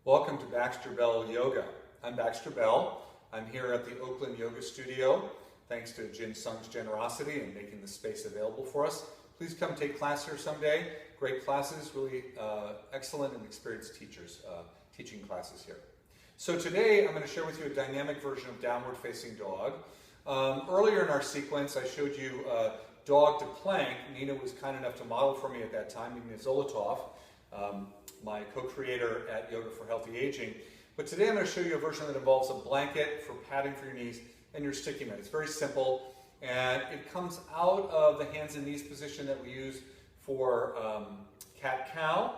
Welcome to Baxter Bell Yoga. I'm Baxter Bell. I'm here at the Oakland Yoga Studio. Thanks to Jin Sung's generosity in making the space available for us. Please come take class here someday. Great classes, really excellent and experienced teachers teaching classes here. So today I'm going to share with you a dynamic version of downward facing dog. Earlier in our sequence I showed you dog to plank. Nina was kind enough to model for me at that time, Nina Zolotov, my co-creator at Yoga for Healthy Aging. But today I'm going to show you a version that involves a blanket for padding for your knees and your sticky mat. It's very simple, and it comes out of the hands and knees position that we use for cat-cow,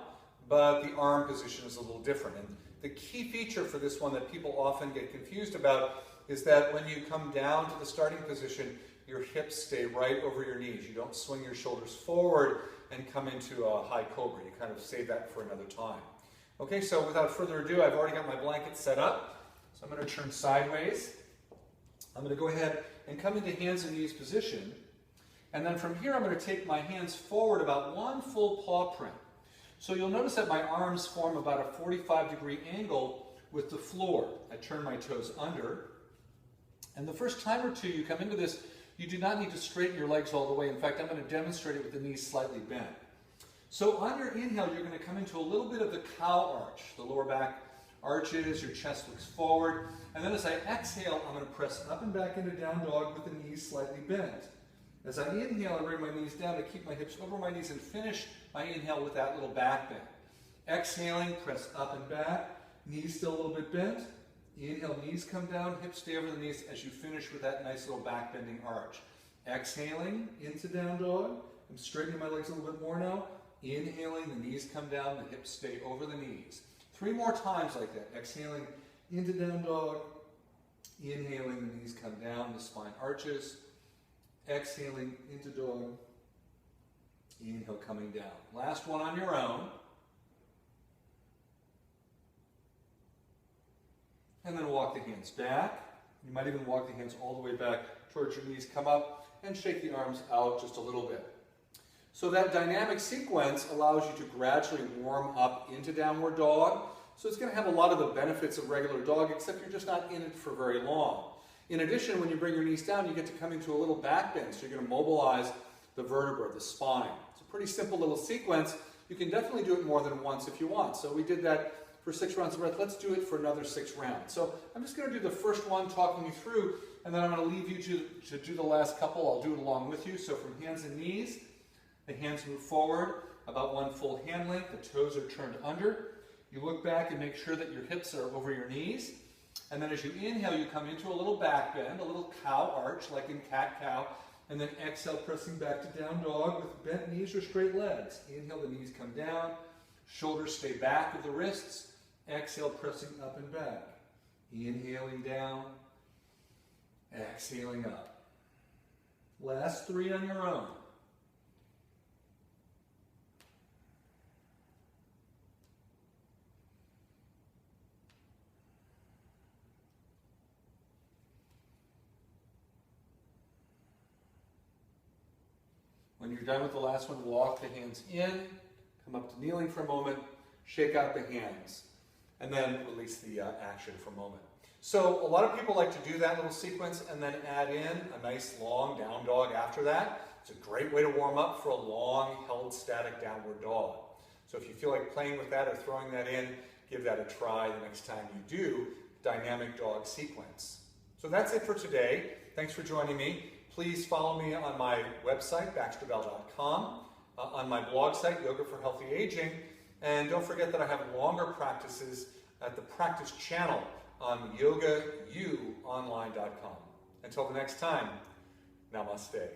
but the arm position is a little different. And the key feature for this one that people often get confused about is that when you come down to the starting position, your hips stay right over your knees. You don't swing your shoulders forward and come into a high cobra. You kind of save that for another time. Okay, so without further ado, I've already got my blanket set up. So I'm going to turn sideways. I'm going to go ahead and come into hands and knees position. And then from here, I'm going to take my hands forward about one full paw print. So you'll notice that my arms form about a 45-degree angle with the floor. I turn my toes under. And the first time or two you come into this, you do not need to straighten your legs all the way. In fact, I'm going to demonstrate it with the knees slightly bent. So on your inhale, you're going to come into a little bit of the cow arch. The lower back arches, your chest looks forward. And then as I exhale, I'm going to press up and back into down dog with the knees slightly bent. As I inhale, I bring my knees down to keep my hips over my knees and finish my inhale with that little back bend. Exhaling, press up and back, knees still a little bit bent. Inhale, knees come down, hips stay over the knees as you finish with that nice little back bending arch. Exhaling into down dog. I'm straightening my legs a little bit more now. Inhaling, the knees come down, the hips stay over the knees. 3 more times like that. Exhaling into down dog. Inhaling, the knees come down, the spine arches. Exhaling into dog. Inhale, coming down. Last one on your own. And then walk the hands back. You might even walk the hands all the way back towards your knees. Come up and shake the arms out just a little bit. So that dynamic sequence allows you to gradually warm up into downward dog. So it's going to have a lot of the benefits of regular dog, except you're just not in it for very long. In addition, when you bring your knees down, you get to come into a little back bend. So you're going to mobilize the vertebra, the spine. It's a pretty simple little sequence. You can definitely do it more than once if you want. So we did that for 6 rounds of breath. Let's do it for another 6 rounds. So I'm just going to do the first one, talking you through, and then I'm going to leave you to do the last couple. I'll do it along with you. So from hands and knees, the hands move forward about 1 full hand length. The toes are turned under. You look back and make sure that your hips are over your knees. And then as you inhale, you come into a little back bend, a little cow arch, like in cat-cow. And then exhale, pressing back to down dog with bent knees or straight legs. Inhale, the knees come down. Shoulders stay back with the wrists. Exhale, pressing up and back. Inhaling down. Exhaling up. Last 3 on your own. When you're done with the last one, walk the hands in, come up to kneeling for a moment, shake out the hands, and then release the action for a moment. So a lot of people like to do that little sequence and then add in a nice long down dog after that. It's a great way to warm up for a long held static downward dog. So if you feel like playing with that or throwing that in, give that a try the next time you do dynamic dog sequence. So that's it for today. Thanks for joining me. Please follow me on my website, baxterbell.com, on my blog site, Yoga for Healthy Aging, and don't forget that I have longer practices at the practice channel on yogauonline.com. Until the next time, namaste.